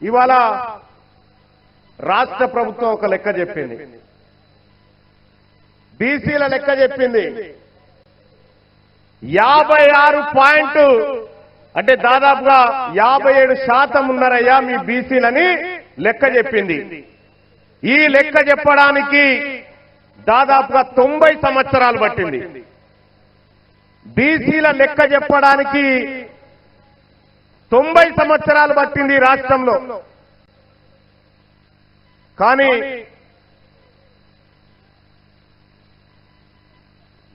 ఇవాళ రాష్ట్ర ప్రభుత్వం ఒక లెక్క చెప్పింది, బీసీల లెక్క చెప్పింది. 56 అంటే దాదాపుగా 57% ఉన్నారయ్యా మీ బీసీలని లెక్క చెప్పింది. ఈ లెక్క చెప్పడానికి దాదాపుగా 90 సంవత్సరాలు పట్టింది. బీసీల లెక్క చెప్పడానికి 90 సంవత్సరాలు పట్టింది రాష్ట్రంలో. కానీ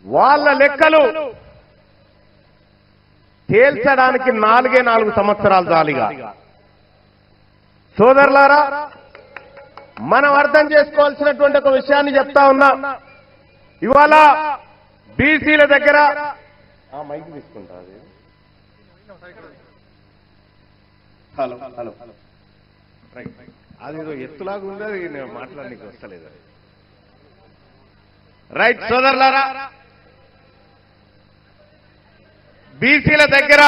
వాళ్ళ లెక్కలు తేల్చడానికి 4 సంవత్సరాలు చాలిగా. సోదరులారా, మనం అర్థం చేసుకోవాల్సినటువంటి ఒక విషయాన్ని చెప్తా ఉన్నా. ఇవాళ బీసీల దగ్గర మైక్ తీసుకుంటా, హలో హలో అది ఎత్తులాగా ఉంది, అది నేను మాట్లాడడానికి వస్తలేదు. రైట్ సోదరులారా, బీసీల దగ్గర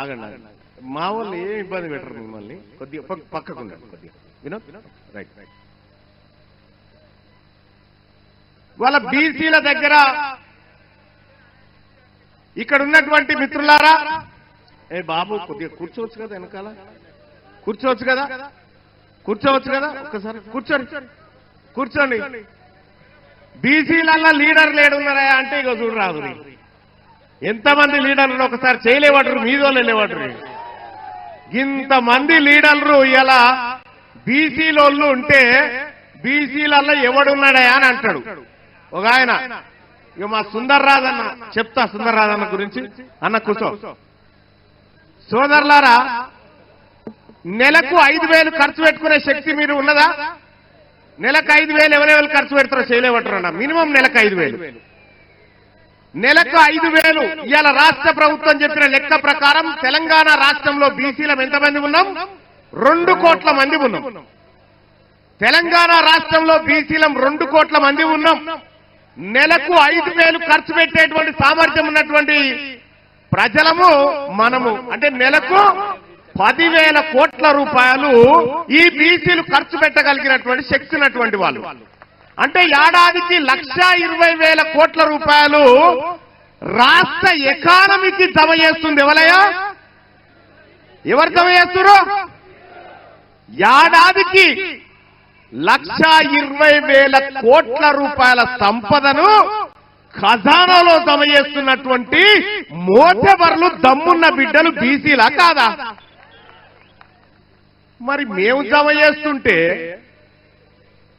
ఆగండి, మా వాళ్ళు ఏం ఇబ్బంది పెట్టరు మిమ్మల్ని, కొద్దిగా పక్కకుండండి కొద్దిగా. Vinod right right. వాళ్ళ బీసీల దగ్గర ఇక్కడ ఉన్నటువంటి మిత్రులారా, ఏ బాబు కొద్దిగా కూర్చోవచ్చు కదా, వెనకాల కూర్చోవచ్చు కదా, ఒక్కసారి కూర్చోండి. బీసీలలో లీడర్ లేడున్నారా అంటే ఇక చూడరాదు, ఎంతమంది లీడర్లు ఒకసారి చేయలేవాడు, మీదోళ్ళు వెళ్ళేవాడు. ఇంతమంది లీడర్లు ఇలా బీసీలోళ్ళు ఉంటే బీసీలలో ఎవడున్నాడా అని అంటాడు ఒక ఆయన. ఇక మా సుందర్రాజన్న చెప్తా, సుందర్రాజన్న గురించి. అన్న కూర్చో. సోదరులారా, నెలకు 5,000 ఖర్చు పెట్టుకునే శక్తి మీరు ఉన్నదా? నెలకు 5,000 ఎవరెవరు ఖర్చు పెడతారో చేయలేవటారన్న. మినిమం నెలకు 5,000. నెలకు 5,000 ఇవాళ రాష్ట్ర ప్రభుత్వం చెప్పిన లెక్క ప్రకారం తెలంగాణ రాష్ట్రంలో బీసీలం ఎంతమంది ఉన్నాం? 2 కోట్ల మంది ఉన్నాం. తెలంగాణ రాష్ట్రంలో బీసీలం 2 కోట్ల మంది ఉన్నాం. నెలకు 5,000 ఖర్చు పెట్టేటువంటి సామర్థ్యం ఉన్నటువంటి ప్రజలము మనము. అంటే నెలకు 10,000 కోట్ల రూపాయలు ఈ బీసీలు ఖర్చు పెట్టగలిగినటువంటి శక్తి ఉన్నటువంటి వాళ్ళు. అంటే ఏడాదికి 1,20,000 కోట్ల రూపాయలు రాష్ట్ర ఎకానమీకి జమ చేస్తుంది. ఎవరు జమ చేస్తున్నారు? ఏడాదికి 1,20,000 కోట్ల రూపాయల సంపదను ఖజానాలో జమ చేస్తున్నటువంటి మోటబర్లు దమ్మున్న బిడ్డలు బీసీలా కాదా? మరి మేము జమ చేస్తుంటే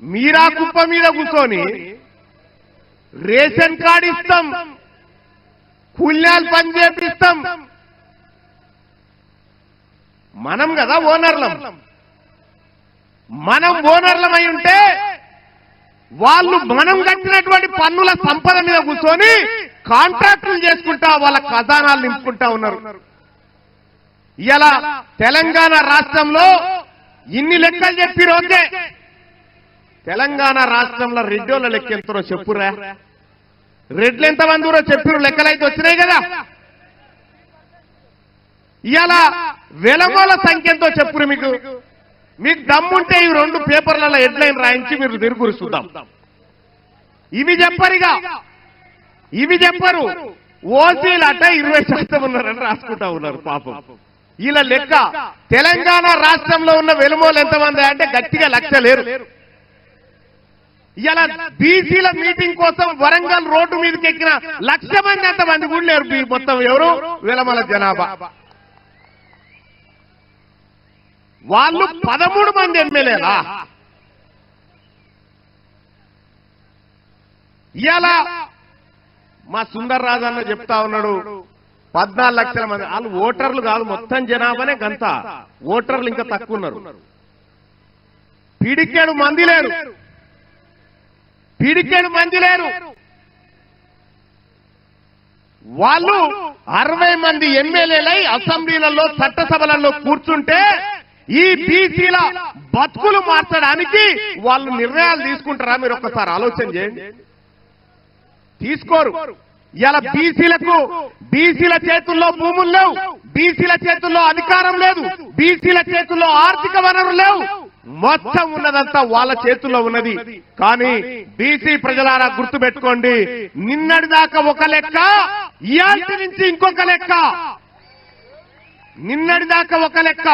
మీరా కుప్ప మీద కూర్చొని రేషన్ కార్డు ఇస్తాం, కూల్యాలు పని చేపిస్తాం. మనం కదా ఓనర్లం. మనం ఓనర్లమై ఉంటే వాళ్ళు మనం కట్టినటువంటి పన్నుల సంపద మీద కూర్చొని కాంట్రాక్టులు చేసుకుంటా వాళ్ళ ఖజానాలు నింపుకుంటా ఉన్నారు. ఇలా తెలంగాణ రాష్ట్రంలో ఇన్ని లెక్కలు చెప్పిరు. ఓకే, తెలంగాణ రాష్ట్రంలో రెడ్డోళ్ళ లెక్క ఎంతరో చెప్పురా. రెడ్లు ఎంతమంది చెప్పిరు, లెక్కలైతే వచ్చినాయి కదా. ఇలా వెలగోల సంఖ్య ఎంతో చెప్పురు. మీకు దమ్ముంటే ఈ 2 పేపర్లలో హెడ్లైన్ రాయించి మీరు తిరుగురు చూద్దాం. ఇవి చెప్పరు. ఓసీలట 20% ఉన్నారని రాసుకుంటా ఉన్నారు పాపం. ఇలా లెక్క తెలంగాణ రాష్ట్రంలో ఉన్న వెలుమోలు ఎంతమంది అంటే గట్టిగా 1,00,000 లేరు. ఇలా బీసీల మీటింగ్ కోసం వరంగల్ రోడ్డు మీదకి ఎక్కిన 1,00,000 మంది అంతమంది కూడా లేరు. మొత్తం ఎవరు? వెలమల జనాభా. వాళ్ళు 13 మంది ఎమ్మెల్యేలా. ఇలా మా సుందర్రాజు అన్న చెప్తా ఉన్నాడు 14 లక్షల మంది. వాళ్ళు ఓటర్లు కాదు, మొత్తం జనాభానే గంత. ఓటర్లు ఇంకా తక్కువ ఉన్నారు. పిడికేడు మంది లేరు. వాళ్ళు 60 మంది ఎమ్మెల్యేలై అసెంబ్లీలలో చట్టసభలలో కూర్చుంటే ఈ బీసీల బతుకులు మార్చడానికి వాళ్ళు నిర్ణయాలు తీసుకుంటారా? మీరు ఒక్కసారి ఆలోచన చేయండి. తీసుకోరు. ఇలా బీసీల చేతుల్లో భూములు లేవు, బీసీల చేతుల్లో అధికారం లేదు, బీసీల చేతుల్లో ఆర్థిక వనరులు లేవు. మొత్తం ఉన్నదంతా వాళ్ళ చేతుల్లో ఉన్నది. కానీ బీసీ ప్రజలారా గుర్తుపెట్టుకోండి, నిన్నటిదాకా ఒక లెక్క, ఇయాల్టి నుంచి ఇంకొక లెక్క. నిన్నటిదాకా ఒక లెక్క.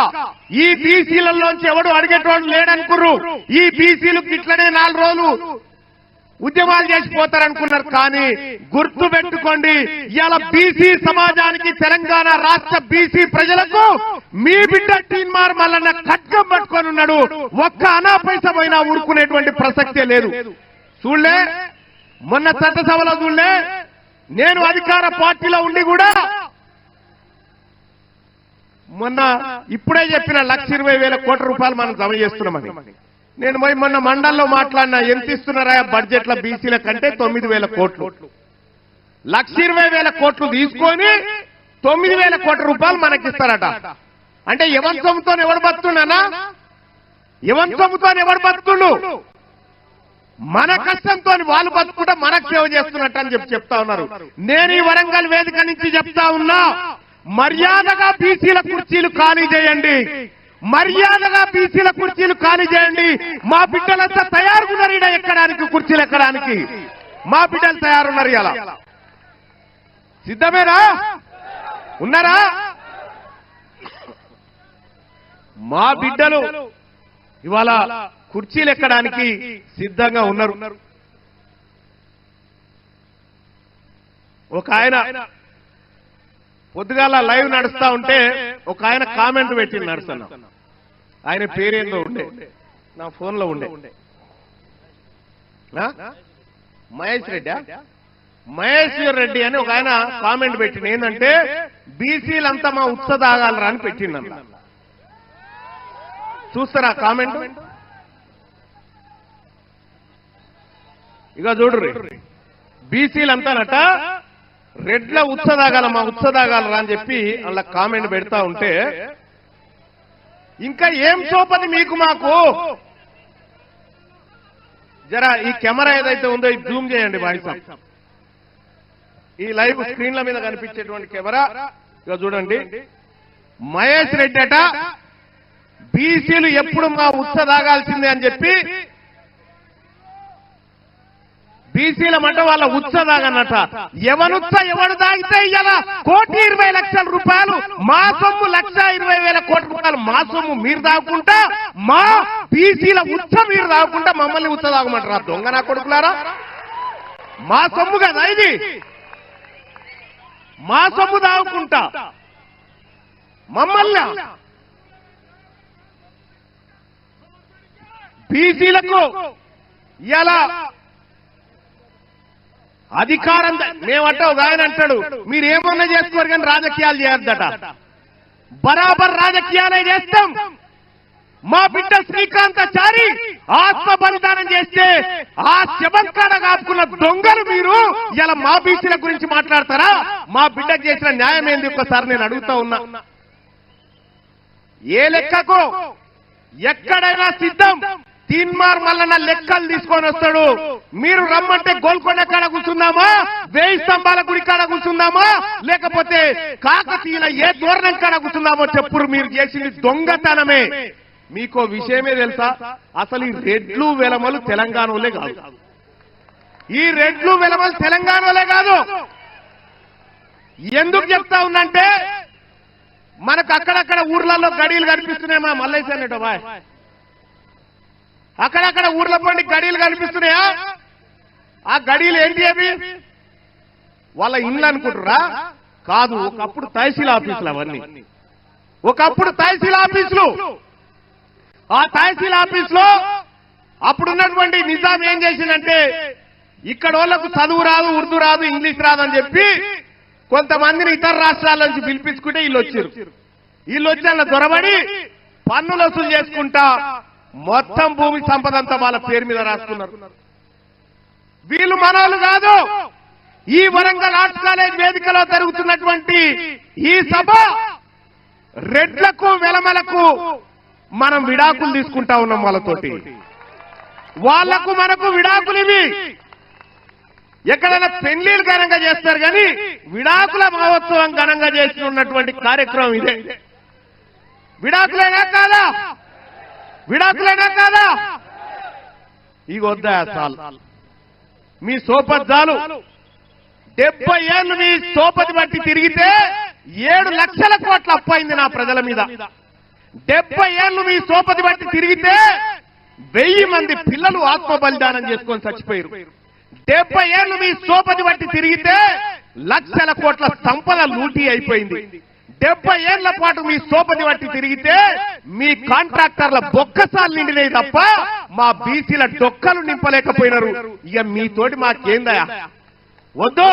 ఈ బీసీలలోంచి ఎవడు అడిగేటోడు లేడనుకుర్రు. ఈ బీసీలకు ఇట్లనే 4 రోజులు ఉద్యమాలు చేసిపోతారనుకున్నారు. కానీ గుర్తు పెట్టుకోండి, ఇవాళ బీసీ సమాజానికి, తెలంగాణ రాష్ట్ర బీసీ ప్రజలకు మీ బిడ్డ తీన్మార్ మల్లన్న ఖడ్గం పట్టుకొని ఉన్నాడు. ఒక్క అనా పైసా పోయినా ఊరుకునేటువంటి ప్రసక్తే లేదు. చూడలే మొన్న చట్టసభలో చూడలే, నేను అధికార పార్టీలో ఉండి కూడా మొన్న ఇప్పుడే చెప్పిన 1,20,000 కోట్ల రూపాయలు మనం జమ చేస్తున్నామని. నేను పోయి మొన్న మండల్లో మాట్లాడినా, ఎంత ఇస్తున్నారా బడ్జెట్ల బీసీల కంటే 9,000 కోట్లు. 1,20,000 కోట్లు తీసుకొని 9,000 కోట్ల రూపాయలు మనకిస్తారట. అంటే ఎవరి సొమ్ముతో ఎవరు బతుకున్నానా? ఎవరి సొమ్ముతో ఎవరు బతుకుండు? మన కష్టంతో వాళ్ళు బతుకుంటే మనకు సేవ చేస్తున్నట్టు అని చెప్తా ఉన్నారు. నేను ఈ వరంగల్ వేదిక నుంచి చెప్తా ఉన్నా, మర్యాదగా బీసీల కుర్చీలు ఖాళీ చేయండి, మర్యాదగా బీసీల కుర్చీలు ఖాళీ చేయండి. మా బిడ్డలంతా తయారున్నారు ఈడ ఎక్కడానికి, కుర్చీలు ఎక్కడానికి మా బిడ్డలు తయారున్నారు. ఇలా సిద్ధమేనా? ఉన్నారా? మా బిడ్డలు ఇవాళ కుర్చీలు ఎక్కడానికి సిద్ధంగా ఉన్నారు. ఒక ఆయన పొద్దుగాల లైవ్ నడుస్తా ఉంటే ఒక ఆయన కామెంట్ పెట్టింది, నడుస్తున్నా. ఆయన పేరేందో ఉండే, నా ఫోన్ లో ఉండే, మహేశ్వర్ రెడ్డి అని ఒక ఆయన కామెంట్ పెట్టింది. ఏంటంటే బీసీలంతా మా ఉత్సదాగాలరా అని పెట్టింది. చూస్తారా కామెంట్? ఇక చూడు, బీసీలంతానట రెడ్ల ఉత్సదాగాల, మా ఉత్సదాగాలరా అని చెప్పి అలా కామెంట్ పెడతా ఉంటే, ఇంకా ఏం సోపది మీకు మాకు? జరా ఈ కెమెరా ఏదైతే ఉందో ఇది జూమ్ చేయండి బాయ్స్. ఈ లైవ్ స్క్రీన్ల మీద కనిపించేటువంటి కెమెరా ఇక చూడండి. మహేష్ రెడ్డి అట బీసీలు ఎప్పుడు మా ఉత్సదాగాల్సిందే అని చెప్పి, బీసీల మాట వాళ్ళ ఉత్సదాగన్నట. ఎవడు దాగితే ఇలా 1,20,00,000 రూపాయలు మా సొమ్ము, 1,20,000 కోట్ల రూపాయలు మా సొమ్ము మీరు దాగుకుంటా, మా బీసీల ఉత్స మీరు దాగుకుంటా మమ్మల్ని ఉత్స దాగమంటారా? దొంగ నా కొడుకులారా, మా సొమ్ము కదా ఇది, మా సొమ్ము దాగుకుంటా మమ్మల్ని. బీసీలకు ఇలా అధికారం మేమంటే ఒక ఆయన అంటాడు, మీరేమన్నా చేసుకోరు కానీ రాజకీయాలు చేయొద్దట. బరాబర్ రాజకీయాలే చేస్తాం. మా బిడ్డ శ్రీకాంతాచారి ఆత్మ బలిదానం చేస్తే ఆ శవంకాడ కాపుకున్న దొంగలు మీరు ఇలా మా బీసీల గురించి మాట్లాడతారా? మా బిడ్డకు చేసిన న్యాయం ఏంది ఒక్కసారి నేను అడుగుతా ఉన్నా. ఏ లెక్కకు ఎక్కడైనా సిద్ధం. తీన్మార్ మల్లన్న లెక్కలు తీసుకొని వస్తాడు. మీరు రమ్మంటే గోల్కొండ కాడ కూర్చుందామా, 1000 స్తంభాల గుడి కాడ కూర్చుందామా, లేకపోతే కాకతీయుల ఏ దూరణం కాడ కూర్చుందామో చెప్పురు. మీరు చేసింది దొంగతనమే. మీకో విషయమే తెలుసా? అసలు ఈ రెడ్లు వెలమలు తెలంగాణలో కాదు. ఈ రెడ్లు వెలమలు తెలంగాణలో కాదు. ఎందుకు చెప్తా ఉన్నంటే, మనకు అక్కడక్కడ ఊర్లలో గడీలు కనిపిస్తున్నాయి. మా మల్లేశ్ అనేటో బాయ్, అక్కడక్కడ ఊర్ల పండి గడీలు కనిపిస్తున్నాయా? ఆ గడీలు ఏంటి అవి? వాళ్ళ ఇండ్లు అనుకుంటురా? కాదు, ఒకప్పుడు తహసీల్ ఆఫీసులు అవన్నీ. ఒకప్పుడు తహసీల్ ఆఫీసులు. ఆ తహసీల్ ఆఫీసులో అప్పుడున్నటువంటి నిజాం ఏం చేసిందంటే, ఇక్కడ వాళ్ళకు చదువు రాదు, ఉర్దూ రాదు, ఇంగ్లీష్ రాదని చెప్పి కొంతమందిని ఇతర రాష్ట్రాల నుంచి పిలిపించుకుంటే వీళ్ళు వచ్చారు. వీళ్ళు వచ్చి అలా దొరబడి పన్నులు వసూలు చేసుకుంటా మొత్తం భూమి సంపద అంతా వాళ్ళ పేరు మీద రాసుకున్నారు. వీళ్ళు మనోళ్ళు కాదు. ఈ వరంగల్ ఆర్ట్స్ కాలేజ్ వేదికలో జరుగుతున్నటువంటి ఈ సభ రెడ్లకు వెలమలకు మనం విడాకులు తీసుకుంటా ఉన్నాం వాళ్ళతోటి. వాళ్లకు మనకు విడాకులు ఇవి. ఎక్కడైనా పెళ్లిళ్ళు ఘనంగా చేస్తారు కానీ విడాకుల మహోత్సవం ఘనంగా చేస్తున్నటువంటి కార్యక్రమం ఇదే. విడాకులేనా కాదా? విడాకులేనా కాదా? ఇక వద్దా చాలు మీ సోపద్దాలు. 70 ఏళ్ళు మీ సోపతి బట్టి తిరిగితే 7 లక్షల కోట్ల అప్పయింది నా ప్రజల మీద. 70 ఏళ్ళు మీ సోపతి బట్టి తిరిగితే 1000 మంది పిల్లలు ఆత్మ బలిదానం చేసుకొని చచ్చిపోయారు. 70 ఏళ్ళు మీ సోపతి బట్టి తిరిగితే లక్షల కోట్ల సంపద లూటీ అయిపోయింది. 70 ఏళ్ల పాటు మీ సోపతి బట్టి తిరిగితే మీ కాంట్రాక్టర్ల బొక్కసాలు నిండినాయి తప్ప మా బీసీల డొక్కలు నింపలేకపోయినారు. ఇక మీతోటి మాకేందయా? వద్దు.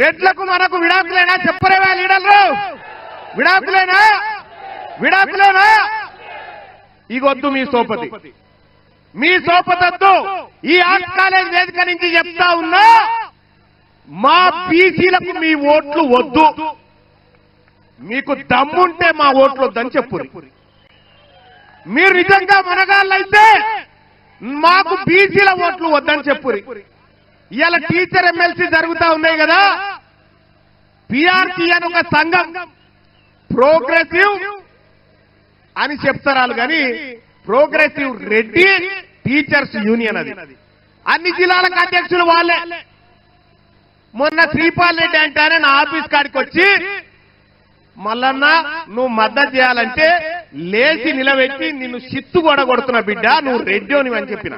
రెడ్లకు మనకు విడాకులేనా? చెప్పరేవా లీడర్లు? విడాకులేనా? విడాకులేనా? ఇగొద్దు మీ సోపతి, మీ సోపతద్దు. ఈ ఆర్ట్స్ కాలేజ్ వేదిక నుంచి చెప్తా ఉన్నా, మా బీసీలకు మీ ఓట్లు వద్దు. మీకు దమ్ముంటే మా ఓట్లు వద్దని చెప్పు. మీరు నిజంగా మనగాళ్ళైతే మాకు బీసీల ఓట్లు వద్దని చెప్పు. ఇవాళ టీచర్ ఎమ్మెల్సీ జరుగుతా ఉన్నాయి కదా, పిఆర్టీ అని ఒక సంఘం, ప్రోగ్రెసివ్ అని చెప్తారు కానీ ప్రోగ్రెసివ్ రెడ్డి టీచర్స్ యూనియన్ అది. అన్ని జిల్లాలకు అధ్యక్షులు వాళ్ళే. మొన్న శ్రీపాల్ రెడ్డి అంటారే నా ఆఫీస్ కాడికి వచ్చి, మల్లన్న నువ్వు మద్దతు చేయాలంటే లేచి నిలబెట్టి నిన్ను సిత్తు కూడా కొడుతున్నా బిడ్డ, నువ్వు రెడ్డి అని చెప్పిన.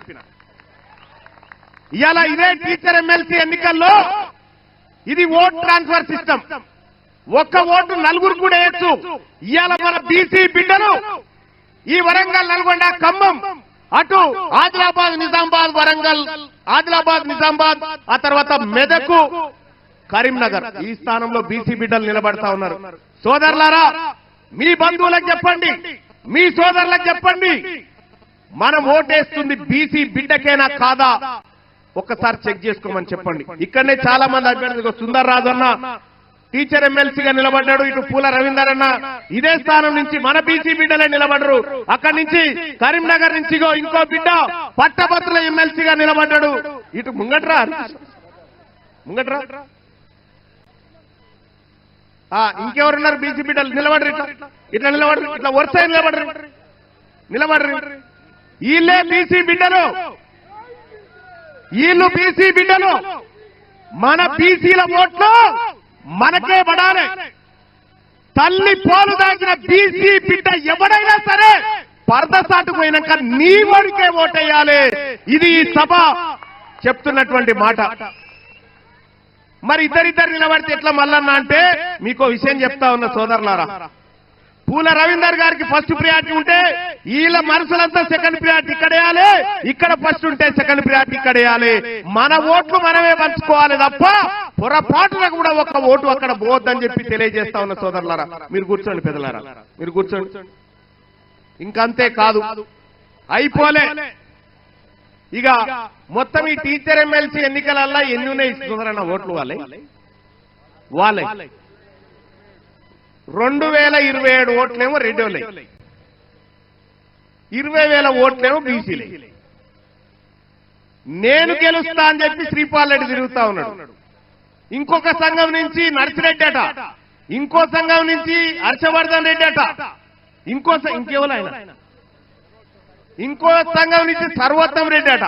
ఇవాళ ఇదే టీచర్ ఎమ్మెల్సీ ఎన్నికల్లో ఇది ఓట్ ట్రాన్స్ఫర్ సిస్టమ్. ఒక్క ఓటు నలుగురు కూడా వేయచ్చు. ఇవాళ మన బీసీ బిడ్డలు ఈ వరంగల్, నల్గొండ, ఖమ్మం, అటు ఆదిలాబాద్, నిజామాబాద్, వరంగల్, ఆదిలాబాద్, నిజామాబాద్, ఆ తర్వాత మెదకు, కరీంనగర్, ఈ స్థానంలో బీసీ బిడ్డలు నిలబడతా ఉన్నారు. సోదరులారా, మీ బంధువులకు చెప్పండి, మీ సోదరులకు చెప్పండి, మనం ఓటేస్తుంది బీసీ బిడ్డకేనా కాదా ఒక్కసారి చెక్ చేసుకోమని చెప్పండి. ఇక్కడనే చాలా మంది అభ్యర్థులు, సుందర్ రాజు అన్న టీచర్ ఎమ్మెల్సీగా నిలబడ్డాడు, ఇటు పూల రవీందర్ అన్న ఇదే స్థానం నుంచి మన బీసీ బిడ్డలే నిలబడరు. అక్కడి నుంచి కరీంనగర్ నుంచి ఇంకో బిడ్డ పట్టభద్రుల ఎమ్మెల్సీగా నిలబడ్డాడు. ఇటు ముంగట్రా ముంగట్రా ఇంకెవరున్నారు బీసీ బిడ్డలు? నిలబడరు, ఇట్లా నిలబడరు, ఇట్లా వరుస నిలబడరు. వీళ్ళే బీసీ బిడ్డలు, వీళ్ళు బీసీ బిడ్డలు. మన బీసీల ఓట్లు మనకే పడాలి. తల్లి పోలు దాచిన బీసీ బిడ్డ ఎవడైనా సరే పరదసాటుకు పోయినాక నీ ఓడికే ఓటేయాలి. ఇది ఈ సభ చెప్తున్నటువంటి మాట. మరి ఇద్దరిద్దరు నిలబడితే ఎట్లా మల్లన్న అంటే, మీకో విషయం చెప్తా ఉన్న సోదరులారా, పూల రవీందర్ గారికి ఫస్ట్ ప్రియారిటీ ఉంటే వీళ్ళ మనసులంతా సెకండ్ ప్రియారిటీ ఇక్కడ వేయాలి, ఇక్కడ ఫస్ట్ ఉంటే సెకండ్ ప్రియారిటీ ఇక్కడ వేయాలి. మన ఓట్లు మనమే పంచుకోవాలి తప్ప పొరపాటున కూడా ఒక్క ఓటు అక్కడ పోవద్దని చెప్పి తెలియజేస్తా ఉన్న సోదరులారా. మీరు కూర్చోండి పెద్దలారా, మీరు కూర్చోండి. ఇంకంతే కాదు, అయిపోలే. ఇక మొత్తం ఈ టీచర్ ఎమ్మెల్సీ ఎన్నికలల్లా ఎన్ని ఉన్నాయి ఇస్తున్నారన్న ఓట్లు వాళ్ళే 2027 ఓట్లేమో రెడ్డిలే, 20,000 ఓట్లేమో బీసీలే. నేను గెలుస్తా అని చెప్పి శ్రీపాల్ రెడ్డి తిరుగుతా ఉన్నాడు. ఇంకొక సంఘం నుంచి నర్సిరెడ్డి అట, ఇంకో సంఘం నుంచి హర్షవర్ధన్ రెడ్డి అట, ఇంకెవరు ఆయన, ఇంకో సంఘం నుంచి సర్వోత్తం రెడ్డి అట.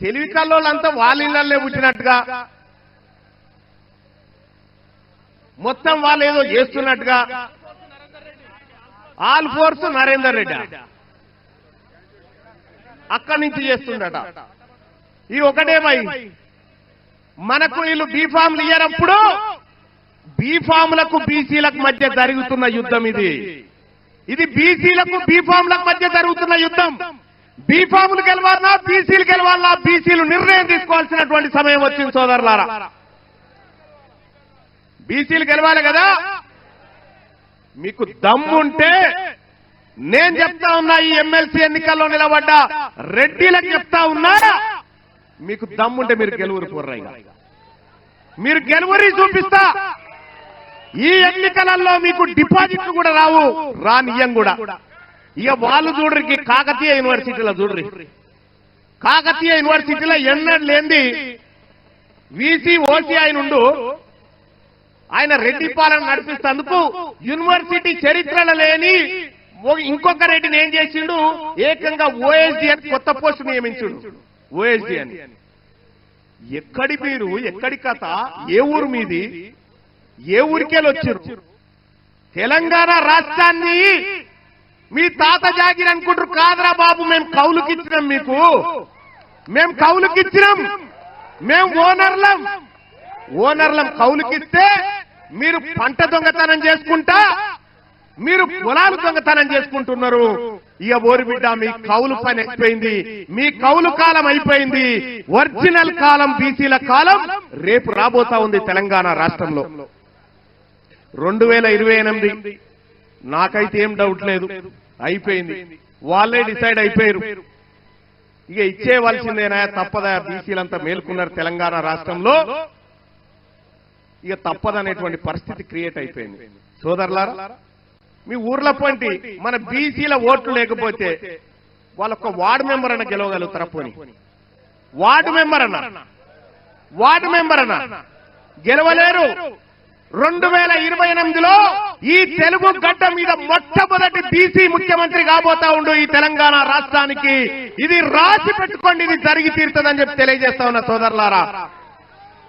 తెలివి కల్లోళ్ళంతా వాళ్ళ ఇళ్లే పుట్టినట్టుగా, మొత్తం వాళ్ళు ఏదో చేస్తున్నట్టుగా. ఆల్ ఫోర్స్ నరేందర్ రెడ్డి అక్కడి నుంచి చేస్తుండట. ఈ ఒకటే భయ్, మనకు వీళ్ళు బీఫామ్లు ఇయ్యనప్పుడు బీఫాములకు బీసీలకు మధ్య జరుగుతున్న యుద్ధం ఇది బీసీలకు బీఫాములకు మధ్య జరుగుతున్న యుద్ధం. బీఫాములు గెలవాలన్నా బీసీలు గెలవాలన్నా బీసీలు నిర్ణయం తీసుకోవాల్సినటువంటి సమయం వచ్చింది సోదరులారా. బీసీలు గెలవాలి కదా. మీకు దమ్ముంటే నేను చెప్తా ఉన్నా, ఈ ఎమ్మెల్సీ ఎన్నికల్లో నిలబడ్డ రెడ్డిలకు చెప్తా ఉన్నా, మీకు దమ్ముంటే మీరు గెలువురు పోర్రైగా, మీరు గెలువరి చూపిస్తా. ఈ ఎన్నికలలో మీకు డిపాజిట్లు కూడా రానియం కూడా. ఇక వాళ్ళు చూడరికి కాకతీయ యూనివర్సిటీలో చూడరి, కాకతీయ యూనివర్సిటీలో ఎన్నడూ లేనిది వీసీ ఓసీ అయినుండు ఆయన రెడ్డి పాలన నడిపిస్తేందుకు యూనివర్సిటీ చరిత్రలో లేని ఇంకొక రెడ్డిని ఏం చేసిండు, ఏకంగా ఓఎస్డీ అని కొత్త పోస్టు నియమించుడు. ఓఎస్డీ అని ఎక్కడి మీరు, ఎక్కడి కథ, ఏ ఊరు మీది, ఏ ఊరికేళ్ళు వచ్చారు? తెలంగాణ రాష్ట్రాన్ని మీ తాత జాగిరి అనుకుంటారు. కాదరా బాబు, మేము కౌలుకిచ్చినాం, మేము కౌలుకిచ్చినాం, మేము ఓనర్లం కౌలుకిస్తే మీరు పంట దొంగతనం చేసుకుంటా, మీరు పొలాలు దొంగతనం చేసుకుంటున్నారు. ఇక ఓరి బిడ్డ, మీ కౌలు పని అయిపోయింది, మీ కౌలు కాలం అయిపోయింది. ఒరిజినల్ కాలం బీసీల కాలం రేపు రాబోతా ఉంది తెలంగాణ రాష్ట్రంలో. 2028 నాకైతే ఏం డౌట్ లేదు, అయిపోయింది. వాళ్ళే డిసైడ్ అయిపోయారు. ఇక ఇచ్చేవలసిందేనా, తప్పదా? బీసీలంతా మేల్కొన్నారు తెలంగాణ రాష్ట్రంలో, ఇక తప్పదనేటువంటి పరిస్థితి క్రియేట్ అయిపోయింది. సోదరులారా, మీ ఊర్ల పంటి మన బీసీల ఓట్లు లేకపోతే వాళ్ళొక్క వార్డు మెంబర్ అన్న గెలవగలుగుతారా? పోని వార్డు మెంబర్ అన్న గెలవలేరు. 2028లో ఈ తెలుగు గడ్డ మీద మొట్టమొదటి బీసీ ముఖ్యమంత్రి కాబోతా ఉండు ఈ తెలంగాణ రాష్ట్రానికి. ఇది రాసి పెట్టుకోండి, ఇది జరిగి తీరుతుందని చెప్పి తెలియజేస్తా ఉన్నా సోదరులారా.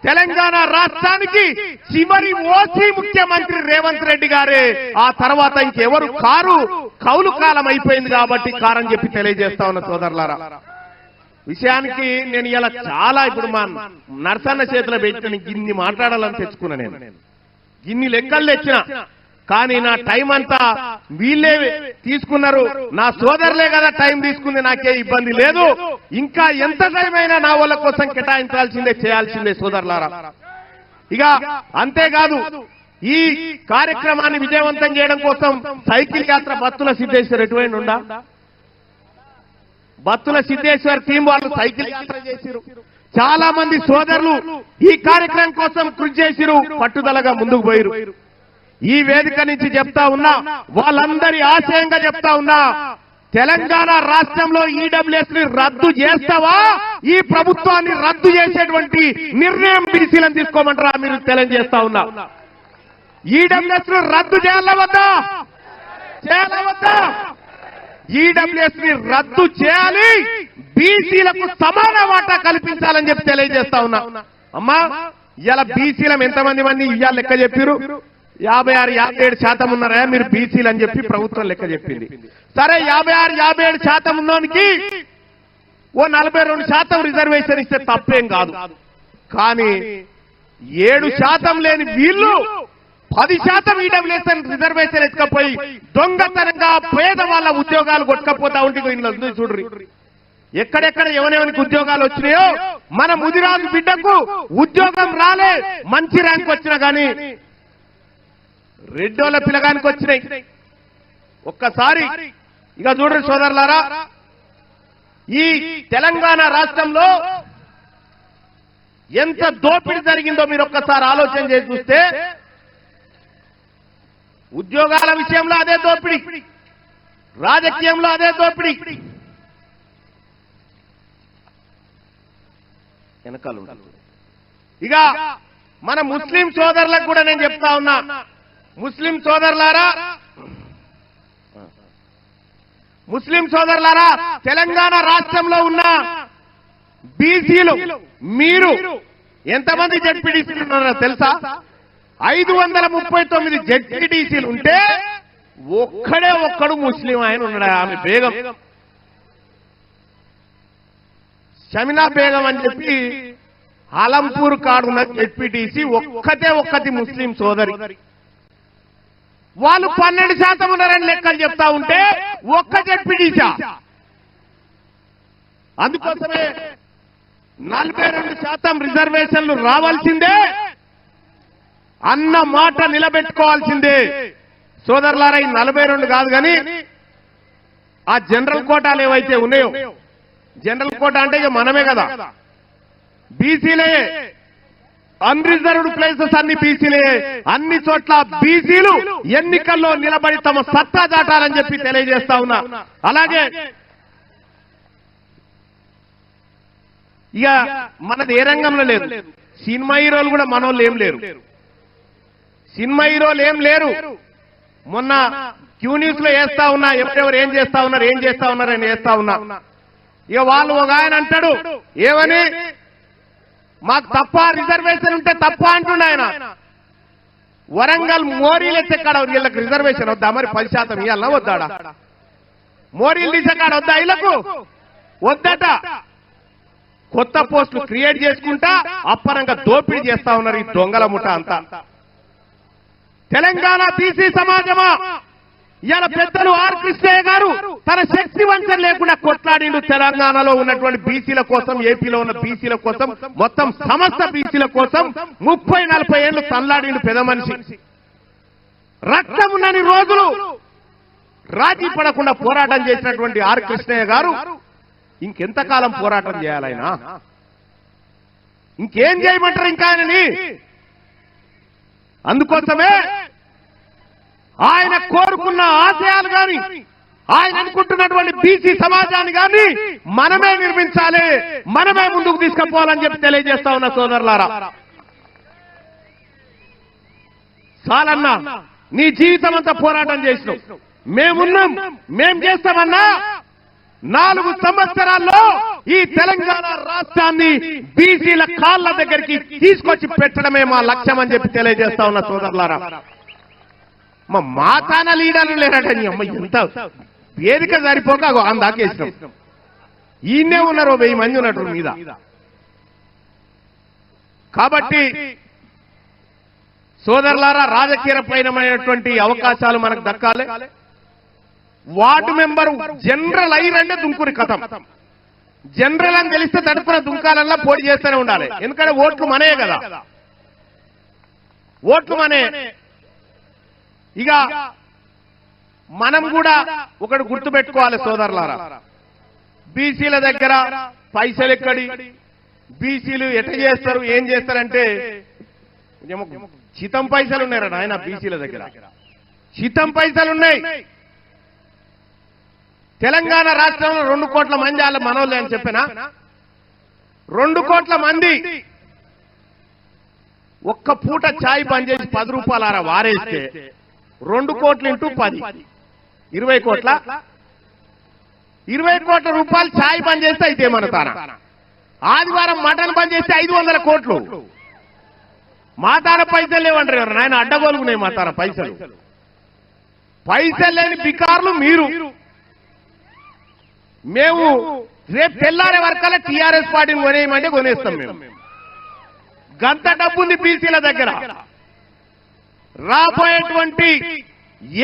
తెలంగాణ రాష్ట్రానికి చివరి ఓసీ ముఖ్యమంత్రి రేవంత్ రెడ్డి గారే. ఆ తర్వాత ఇంకెవరు కారు. కౌలు కాలం అయిపోయింది కాబట్టి కారని చెప్పి తెలియజేస్తా ఉన్న సోదరులారా. విషయానికి నేను ఇలా చాలా ఇప్పుడు మా నర్సన్న చేతిలో పెట్టుకుని ఇన్ని మాట్లాడాలని తెచ్చుకున్నా. నేను ఇన్ని లెక్కలు తెచ్చిన, కానీ నా టైం అంతా వీళ్ళే తీసుకున్నారు. నా సోదరులే కదా టైం తీసుకుంది, నాకే ఇబ్బంది లేదు. ఇంకా ఎంత టైం అయినా నా వాళ్ళ కోసం కేటాయించాల్సిందే, చేయాల్సిందే సోదరులారా. ఇక అంతేకాదు, ఈ కార్యక్రమాన్ని విజయవంతం చేయడం కోసం సైకిల్ యాత్ర బత్తుల సిద్ధేశ్వర్ ఎటువంటి ఉండా, బత్తుల సిద్ధేశ్వర్ టీం వాళ్ళు సైకిల్ యాత్ర చేసిరు. చాలా మంది సోదరులు ఈ కార్యక్రమం కోసం కృషి చేసిరు, పట్టుదలగా ముందుకు పోయిరు. ఈ వేదిక నుంచి చెప్తా ఉన్నా, వాళ్ళందరి ఆశయంగా చెప్తా ఉన్నా, తెలంగాణ రాష్ట్రంలో ఈడబ్ల్యూఎస్ ని రద్దు చేస్తావా? ఈ ప్రభుత్వాన్ని రద్దు చేసేటువంటి నిర్ణయం బీసీలను తీసుకోమంటారా? మీరు తెలియజేస్తా ఉన్నా, ఈడబ్ల్యూఎస్ ను రద్దు చేయాలా వద్దా? ఈడబ్ల్యూఎస్ ని రద్దు చేయాలి, బీసీలకు సమాన వాటా కల్పించాలని చెప్పి తెలియజేస్తా ఉన్నా. అమ్మా, ఇవాళ బీసీలం ఎంతమంది ఇవాళ లెక్క చెప్పారు? 56-57% ఉన్నారా మీరు బీసీలు అని చెప్పి ప్రభుత్వం లెక్క చెప్పింది. సరే, 56-57% ఉన్నోనికి ఓ 42% రిజర్వేషన్ ఇస్తే తప్పేం కాదు. కానీ 7% లేని వీళ్ళు 10% ఈడబ్ల్యూఎస్ రిజర్వేషన్ ఎత్తుకపోయి దొంగతనంగా పేదవాళ్ళ ఉద్యోగాలు కొట్టుకపోతా ఉంటే ఇంట్లో చూడ్రి ఎక్కడెక్కడ ఎవరెవరికి ఉద్యోగాలు వచ్చినాయో. మన ముదిరాజు బిడ్డకు ఉద్యోగం రాలే, మంచి ర్యాంక్ వచ్చినా కానీ రెడ్డోళ్ళ పిల్లగానికి వచ్చినాయి. ఒక్కసారి ఇక చూడండి సోదరులారా, ఈ తెలంగాణ రాష్ట్రంలో ఎంత దోపిడీ జరిగిందో మీరు ఒక్కసారి ఆలోచన చేసి చూస్తే, ఉద్యోగాల విషయంలో అదే దోపిడీ, రాజకీయంలో అదే దోపిడీ. వెనకాల ఇక మన ముస్లిం సోదరులకు కూడా నేను చెప్తా ఉన్నా, ముస్లిం సోదరులారా, తెలంగాణ రాష్ట్రంలో ఉన్న బీసీలు మీరు ఎంతమంది జడ్పీటీసీలు ఉన్నారో తెలుసా? 539 జడ్పీటీసీలు ఉంటే ఒక్కడు ముస్లిం ఆయన ఉన్నాడు. ఆమె బేగం, షమినా బేగం అని చెప్పి ఆలంపూర్ కాడున్న జడ్పీటీసీ ఒక్కటి ముస్లిం సోదరి. వాళ్ళు 12% ఉన్నారని లెక్కలు చెప్తా ఉంటే ఒక్క జడ్పీటీసీ. అందుకోసమే 42% రిజర్వేషన్లు రావాల్సిందే అన్న మాట నిలబెట్టుకోవాల్సిందే సోదరులారా. ఈ 42 కాదు కానీ ఆ జనరల్ కోటాలు ఏవైతే ఉన్నాయో, జనరల్ కోటా అంటే ఇక మనమే కదా, బీసీలే, అన్రిజర్వ్డ్ ప్లేసెస్ అన్ని బీసీలే. అన్ని చోట్ల బీసీలు ఎన్నికల్లో నిలబడి తమ సత్తా దాటాలని చెప్పి తెలియజేస్తా ఉన్నా. అలాగే ఇక మనది ఏ రంగంలో లేదు. సినిమా హీరోలు కూడా మనోళ్ళు ఏం లేరు. సినిమా హీరోలు ఏం లేరు. మొన్న క్యూ న్యూస్ లో వేస్తా ఉన్నా, ఎవరెవరు ఏం చేస్తా ఉన్నారు అని వేస్తా ఉన్నా. ఇక వాళ్ళు ఒక ఆయన అంటాడు, ఏమని మాకు తప్ప రిజర్వేషన్ ఉంటే తప్ప అంటుండే ఆయన. వరంగల్ మోరీలు ఎత్తేకాడ వీళ్ళకి రిజర్వేషన్ వద్దా? మరి 10% ఇవ్వాలన్నా వద్దాడా? మోరీలు తీసేకాడ వద్దా? వీళ్ళకు వద్దట. కొత్త పోస్టులు క్రియేట్ చేసుకుంటా అప్పరంగా దోపిడీ చేస్తా ఉన్నారు ఈ దొంగల ముఠ అంతా. తెలంగాణ బీసీ సమాజమా, ఇవాళ పెద్దలు ఆర్ కృష్ణయ్య గారు తన శక్తి వంచన లేకుండా కొట్లాడిండు తెలంగాణలో ఉన్నటువంటి బీసీల కోసం, ఏపీలో ఉన్న బీసీల కోసం, మొత్తం సమస్త బీసీల కోసం 30-40 ఏళ్లు తల్లాడిండు పెద్ద మనిషి. రక్తం ఉన్నన్ని రోజులు రాజీ పడకుండా పోరాటం చేసినటువంటి ఆర్ కృష్ణయ్య గారు ఇంకెంతకాలం పోరాటం చేయాలైనా? ఇంకేం చేయమంటారు ఇంకా ఆయనని? అందుకోసమే ఆయన కోరుకున్న ఆశయాలు గాని, ఆయన అనుకుంటున్నటువంటి బీసీ సమాజాన్ని గాని మనమే నిర్మించాలి, మనమే ముందుకు తీసుకుపోవాలని చెప్పి తెలియజేస్తా ఉన్న సోదరులారా. చాలన్నా, నీ జీవితం అంతా పోరాటం చేసినావు, మేమున్నాం, మేం చేస్తామన్నా 4 సంవత్సరాల్లో ఈ తెలంగాణ రాష్ట్రాన్ని బీసీల కాళ్ల దగ్గరికి తీసుకొచ్చి పెట్టడమే మా లక్ష్యం అని చెప్పి తెలియజేస్తా ఉన్న సోదరులారా. మా తాన లీడర్లు లేరట. నీ అమ్మ ఎంత వేదిక సరిపోక అందాకేసినాం. ఈయనే ఉన్నారు 1000 మంది ఉన్నట్టు మీద. కాబట్టి సోదరులారా, రాజకీయపైనటువంటి అవకాశాలు మనకు దక్కాలి. వార్డు మెంబరు జనరల్ అయ్యిరంటే దుంకురి కథం. జనరల్ అని తెలిస్తే తడుపున దుంకాలల్లా పోటీ చేస్తూనే ఉండాలి. ఎందుకంటే ఓట్లు మనే కదా, ఓట్లు మనే. ఇక మనం కూడా ఒకటి గుర్తుపెట్టుకోవాలి సోదరులారా, బీసీల దగ్గర పైసలు ఎక్కడి, బీసీలు ఎట చేస్తారు, ఏం చేస్తారంటే చితం పైసలు ఉన్నారట ఆయన బీసీల దగ్గర. చితం పైసలున్నాయి. తెలంగాణ రాష్ట్రంలో 2 కోట్ల మంది వాళ్ళ మనోళ్ళే అని చెప్పినా, 2 కోట్ల మంది ఒక్క పూట ఛాయ్ బంద్ చేసి 10 రూపాయలు వారేస్తే 2 కోట్లు ఇంటూ 10 20 కోట్ల. 20 కోట్ల రూపాయలు ఛాయ్ బంద్ చేస్తే అయితే మన తాన. ఆదివారం మటన్ బంద్ చేస్తే 500 కోట్లు. మా తాన పైసలు లేవంటారు ఎవరు నాయన, అడ్డగోలుగున్నాయి మా తాన పైసలు. పైసలు లేని బికార్లు మీరు. మేము రేపు తెల్లారే వరకల్లా టీఆర్ఎస్ పార్టీని కొనేయమంటే కొనేస్తాం. మేము గంత డబ్బుంది బీసీల దగ్గర. రాబోయేటువంటి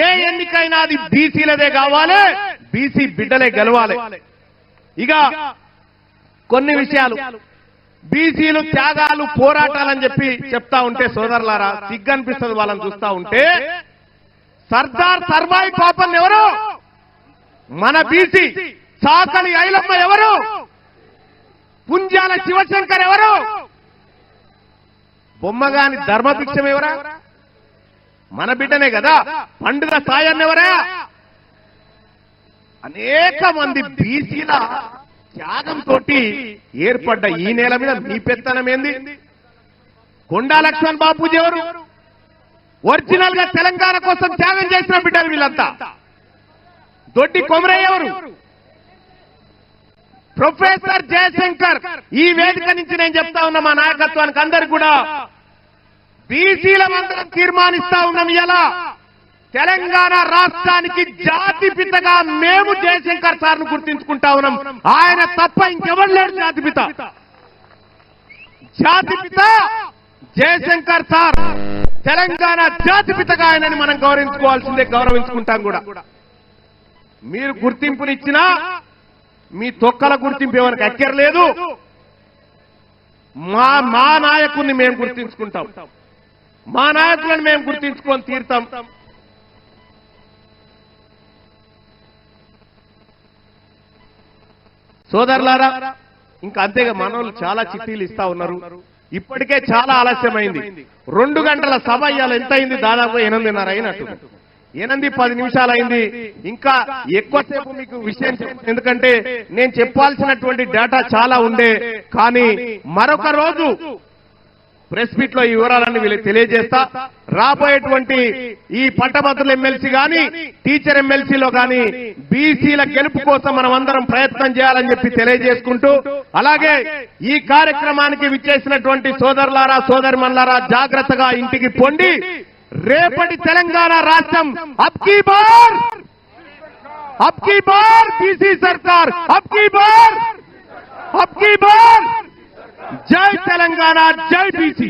ఏ ఎన్నికైనా అది బీసీలదే కావాలి, బీసీ బిడ్డలే గెలవాలి. ఇక కొన్ని విషయాలు బీసీలు త్యాగాలు పోరాటాలని చెప్పి చెప్తా ఉంటే సోదరులారా సిగ్గనిపిస్తుంది వాళ్ళని చూస్తా ఉంటే. సర్దార్ సర్వాయి పాపన్ ఎవరు? మన బీసీ. సాకలి ఐలమ్మ ఎవరు? పుంజాల శివశంకర్ ఎవరు? బొమ్మగాని ధర్మభిక్షం ఎవరా? మన బిడ్డనే కదా. పండుగ సాయన్న ఎవరా? అనేక మంది బీసీల త్యాగంతో ఏర్పడ్డ ఈ నేల మీద మీ పెత్తనం ఏంది? కొండా లక్ష్మణ్ బాపూజీ ఎవరు? ఒరిజినల్ గా తెలంగాణ కోసం త్యాగం చేసిన బిడ్డలు వీళ్ళంతా. దొడ్డి కొమరయ్య ఎవరు? ప్రొఫెసర్ జయశంకర్. ఈ వేదిక నుంచి నేను చెప్తా ఉన్నా మా నాయకత్వానికి అందరికి కూడా, బీసీల మంత్రం తీర్మానిస్తా ఉన్నాం. ఇలా తెలంగాణ రాష్ట్రానికి జాతిపితగా మేము జయశంకర్ సార్ను గుర్తించుకుంటా ఉన్నాం. ఆయన తప్ప ఇంకెవరు లేడు జాతిపిత. జాతిపిత జయశంకర్ సార్. తెలంగాణ జాతిపితగా ఆయనని మనం గౌరవించుకోవాల్సిందే, గౌరవించుకుంటాం కూడా. మీరు గుర్తింపునిచ్చినా మీ తొక్కల గుర్తింపు ఎవరికి అక్కర్లేదు. మా నాయకుడిని మేము గుర్తించుకుంటాం, మా నాయకులను మేము గుర్తించుకొని తీరుతాం. సోదరులారా, ఇంకా అంతేగా మనోళ్ళు చాలా చిట్టీలు ఇస్తా ఉన్నారు. ఇప్పటికే చాలా ఆలస్యమైంది. 2 గంటల సభ ఇవాళ ఎంత అయింది? దాదాపు 8:30 అయినట్టు. 8 10 నిమిషాలు అయింది. ఇంకా ఎక్కువసేపు మీకు విషయం ఎందుకంటే నేను చెప్పాల్సినటువంటి డేటా చాలా ఉండే, కానీ మరొక రోజు ప్రెస్ మీట్ లో ఈ వివరాలన్నీ వీళ్ళకి తెలియజేస్తా. రాబోయేటువంటి ఈ పట్టభద్రుల ఎమ్మెల్సీ గాని టీచర్ ఎమ్మెల్సీలో గాని బీసీల గెలుపు కోసం మనం అందరం ప్రయత్నం చేయాలని చెప్పి తెలియజేసుకుంటూ, అలాగే ఈ కార్యక్రమానికి విచ్చేసినటువంటి సోదరులారా సోదరిమణులారా జాగ్రత్తగా ఇంటికి పొండి. రేపటి తెలంగాణ రాష్ట్రం అబ్ కీ బార్ బీసీ సర్కార్, అబ్ కీ బార్ జై తెలంగాణ, జై బీసీ.